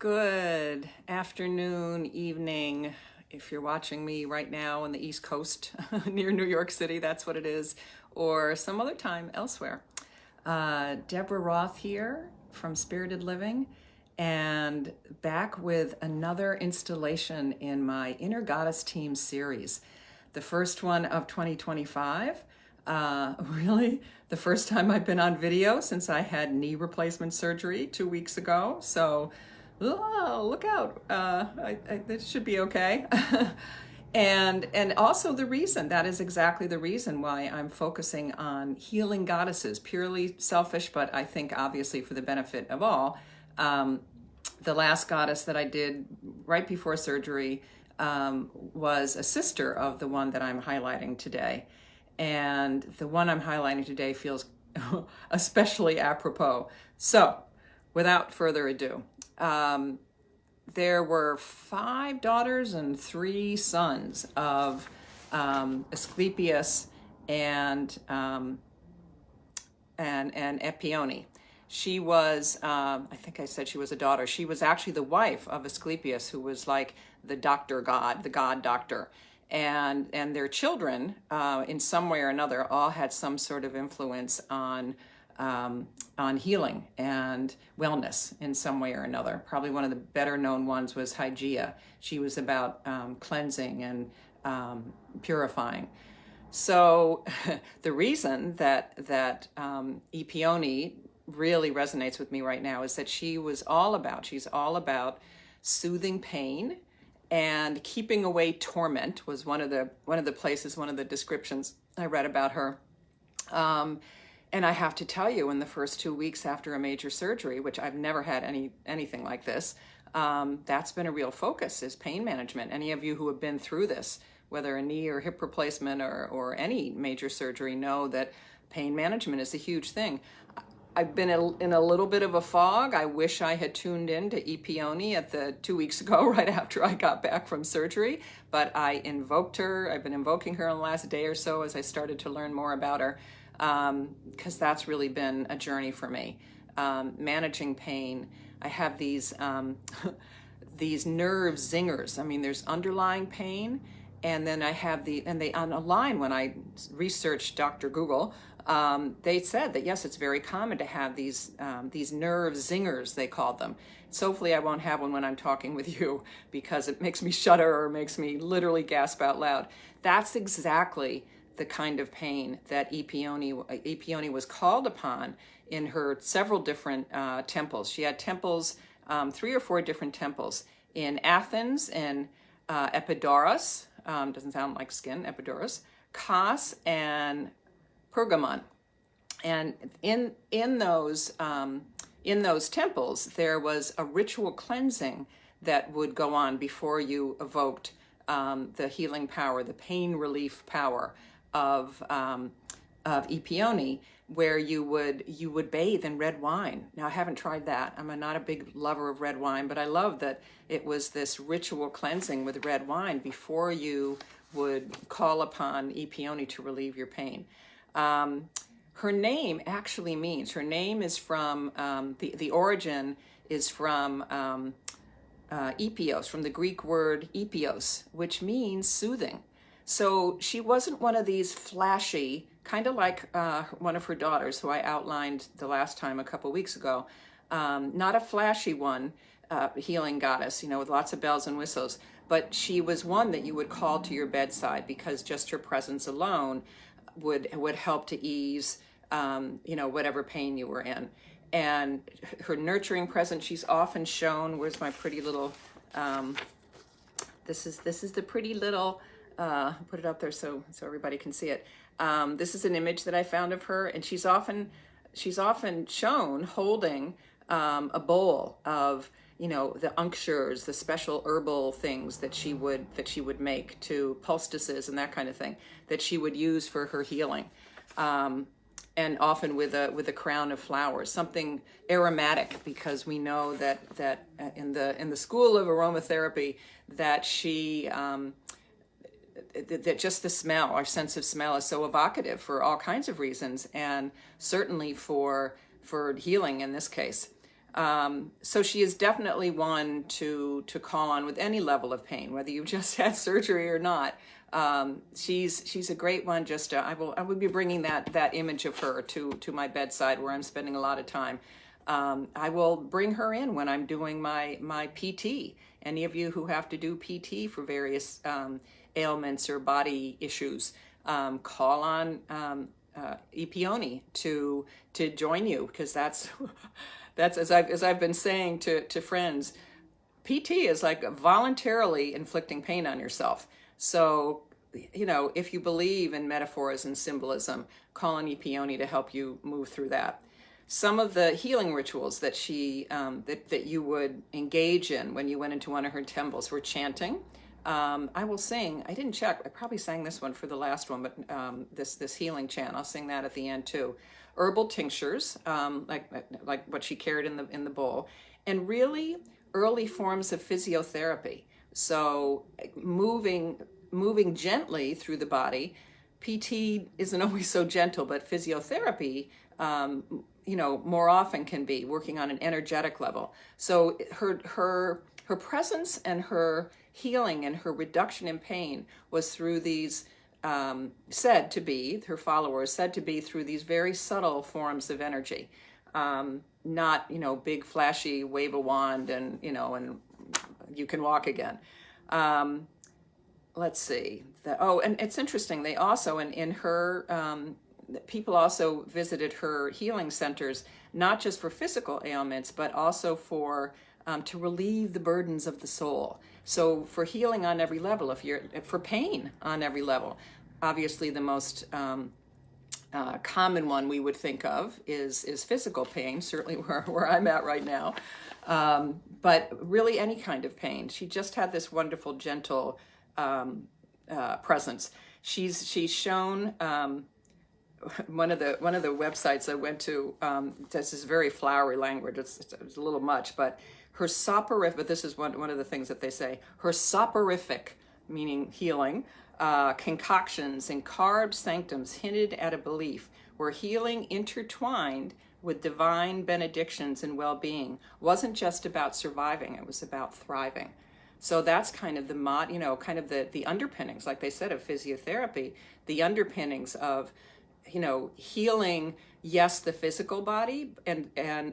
Good afternoon, evening. If you're watching me right now on the East Coast near New York City, that's what it is, or some other time elsewhere. Deborah Roth here from Spirited Living, and back with another installation in my Inner Goddess Team series. The first one of 2025. Really, the first time I've been on video since I had knee replacement surgery 2 weeks ago. So, look out! This should be okay. And also the reason, that is exactly the reason why I'm focusing on healing goddesses, purely selfish, but I think obviously for the benefit of all. The last goddess that I did right before surgery was a sister of the one that I'm highlighting today. And the one I'm highlighting today feels especially apropos. So, without further ado, there were 5 daughters and 3 sons of Asclepius and Epione. She was, I think I said she was a daughter. She was actually the wife of Asclepius, who was like the doctor god, the god doctor. And their children, in some way or another, all had some sort of influence on healing and wellness in some way or another. Probably one of the better known ones was Hygeia. She was about cleansing and purifying. So the reason that Epione really resonates with me right now is that she's all about soothing pain and keeping away torment. Was one of the descriptions I read about her. And I have to tell you, in the first 2 weeks after a major surgery, which I've never had anything like this, that's been a real focus, is pain management. Any of you who have been through this, whether a knee or hip replacement or any major surgery, know that pain management is a huge thing. I've been in a little bit of a fog. I wish I had tuned in to Epione at the 2 weeks ago, right after I got back from surgery, but I invoked her. I've been invoking her in the last day or so as I started to learn more about her. Because that's really been a journey for me. Managing pain. I have these nerve zingers. I mean, there's underlying pain, and then I have they on a line. When I researched Dr. Google, they said that yes, it's very common to have these nerve zingers, they called them. So hopefully I won't have one when I'm talking with you, because it makes me shudder or makes me literally gasp out loud. That's exactly the kind of pain that Epione was called upon in her several different temples. She had temples, 3 or 4 different temples in Athens and Epidaurus, doesn't sound like skin, Epidaurus, Kos, and Pergamon. And in those temples, there was a ritual cleansing that would go on before you evoked the healing power, the pain relief power of Epione, where you would bathe in red wine. Now, I haven't tried that. I'm not a big lover of red wine, but I love that it was this ritual cleansing with red wine before you would call upon Epione to relieve your pain. Her name actually means, her name is from, the origin is from epios, from the Greek word epios, which means soothing. So she wasn't one of these flashy, kind of like one of her daughters, who I outlined the last time a couple weeks ago. Not a flashy one, healing goddess, with lots of bells and whistles, but she was one that you would call to your bedside, because just her presence alone would help to ease, whatever pain you were in. And her nurturing presence, she's often shown. Where's my pretty little? This is the pretty little. Put it up there so everybody can see it. This is an image that I found of her, and she's often shown holding a bowl of the unctures, the special herbal things that she would make to poultices and that kind of thing that she would use for her healing, and often with a crown of flowers, something aromatic, because we know that in the school of aromatherapy that she that just the smell, our sense of smell, is so evocative for all kinds of reasons, and certainly for healing in this case. So she is definitely one to call on with any level of pain, whether you've just had surgery or not. She's a great one. Just I will be bringing that image of her to my bedside where I'm spending a lot of time. I will bring her in when I'm doing my PT. Any of you who have to do PT for various ailments or body issues, call on Epione to join you, because that's as I've been saying to friends, PT is like voluntarily inflicting pain on yourself. So, if you believe in metaphors and symbolism, call on Epione to help you move through that. Some of the healing rituals that she that you would engage in when you went into one of her temples were chanting. I will sing. I didn't check. I probably sang this one for the last one, but this healing chant, I'll sing that at the end too. Herbal tinctures, like what she carried in the bowl, and really early forms of physiotherapy. So moving gently through the body. PT isn't always so gentle, but physiotherapy, more often can be working on an energetic level. So her presence and her healing and her reduction in pain was through these her followers said to be through these very subtle forms of energy, not big flashy wave a wand and and you can walk again. Let's see. And it's interesting. They also in her people also visited her healing centers, not just for physical ailments, but also for to relieve the burdens of the soul. So for healing on every level, for pain on every level, obviously the most common one we would think of is physical pain, certainly where I'm at right now. But really any kind of pain. She just had this wonderful, gentle presence. She's shown one of the websites I went to. This is very flowery language. It's a little much, but her soporific. But this is one of the things that they say. Her soporific, meaning healing, concoctions and carved sanctums hinted at a belief where healing intertwined with divine benedictions and well-being wasn't just about surviving; it was about thriving. So that's kind of the underpinnings, like they said, of physiotherapy, the underpinnings of, healing, yes, the physical body,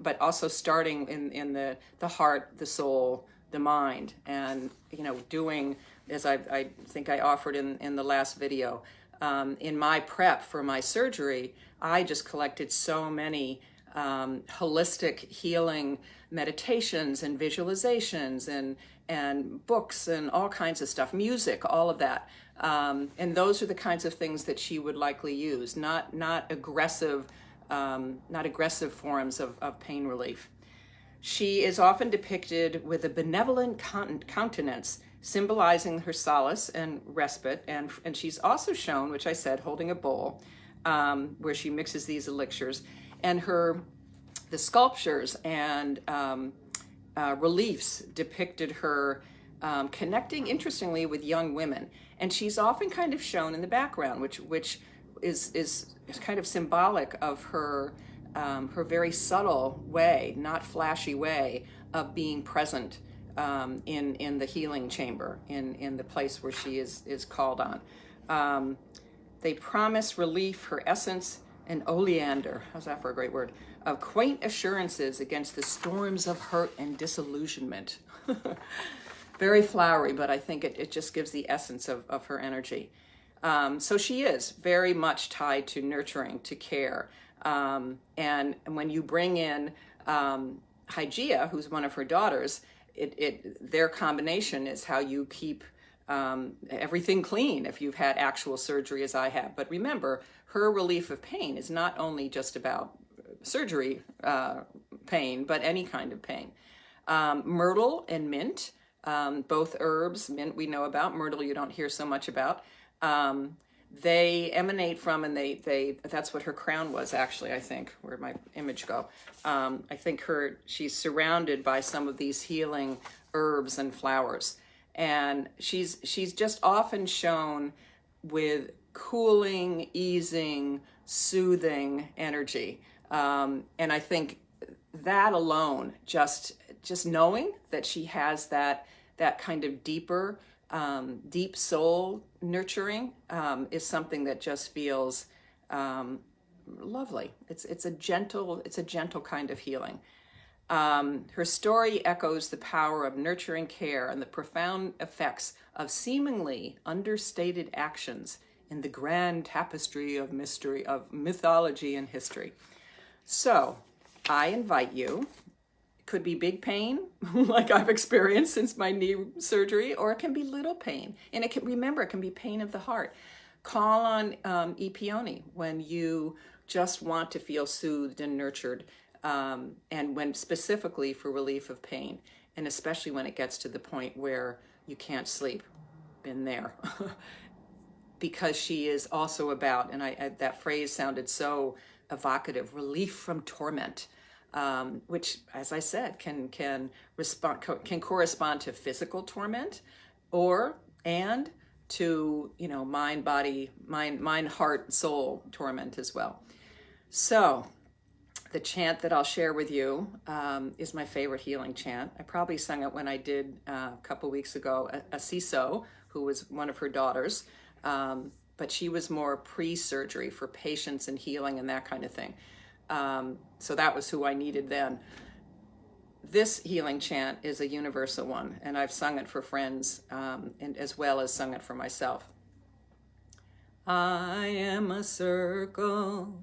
but also starting in the heart, the soul, the mind, and, doing, as I think I offered in the last video, in my prep for my surgery, I just collected so many holistic healing meditations and visualizations and books and all kinds of stuff, music, all of that. And those are the kinds of things that she would likely use, not aggressive forms of pain relief. She is often depicted with a benevolent countenance, symbolizing her solace and respite. And she's also shown, which I said, holding a bowl, where she mixes these elixirs. And the sculptures and reliefs depicted her connecting, interestingly, with young women. And she's often kind of shown in the background, which is kind of symbolic of her very subtle way, not flashy way, of being present in the healing chamber, in the place where she is called on. They promise relief, her essence, an oleander, how's that for a great word, of quaint assurances against the storms of hurt and disillusionment. Very flowery, but I think it just gives the essence of her energy. So she is very much tied to nurturing, to care. And when you bring in Hygeia, who's one of her daughters, their combination is how you keep everything clean if you've had actual surgery, as I have. But remember, her relief of pain is not only just about surgery pain, but any kind of pain. Myrtle and mint, both herbs. Mint we know about, myrtle you don't hear so much about. They emanate from, and that's what her crown was, actually, I think. Where'd my image go? I think she's surrounded by some of these healing herbs and flowers. And she's just often shown with cooling, easing, soothing energy. And I think that alone, just knowing that she has that kind of deeper, deep soul nurturing, is something that just feels lovely. It's a gentle kind of healing. Her story echoes the power of nurturing care and the profound effects of seemingly understated actions in the grand tapestry of mystery, of mythology and history. So I invite you. It could be big pain, like I've experienced since my knee surgery, or it can be little pain. And it can be pain of the heart. Call on Epione when you just want to feel soothed and nurtured, and when specifically for relief of pain, and especially when it gets to the point where you can't sleep. Been there. Because she is also about, and that phrase sounded so evocative, relief from torment, which, as I said, can correspond to physical torment, and to mind, heart, soul torment as well. So the chant that I'll share with you is my favorite healing chant. I probably sung it when I did a couple weeks ago, Aceso, who was one of her daughters. But she was more pre-surgery for patience and healing and that kind of thing. So that was who I needed then. This healing chant is a universal one, and I've sung it for friends, and as well as sung it for myself. I am a circle,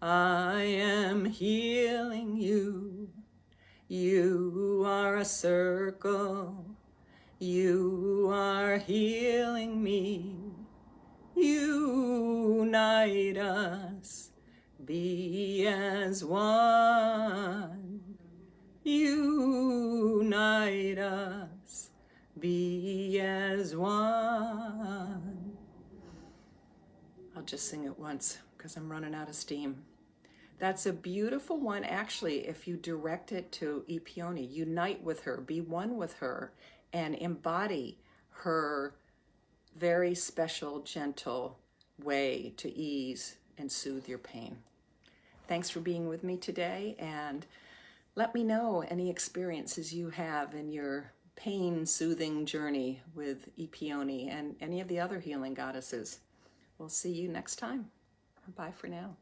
I am healing you. You are a circle, you are healing me. Unite us, be as one. Unite us, be as one. I'll just sing it once because I'm running out of steam. That's a beautiful one, actually, if you direct it to Epione. Unite with her, be one with her, and embody her very special, gentle way to ease and soothe your pain. Thanks for being with me today, and let me know any experiences you have in your pain-soothing journey with Epione and any of the other healing goddesses. We'll see you next time. Bye for now.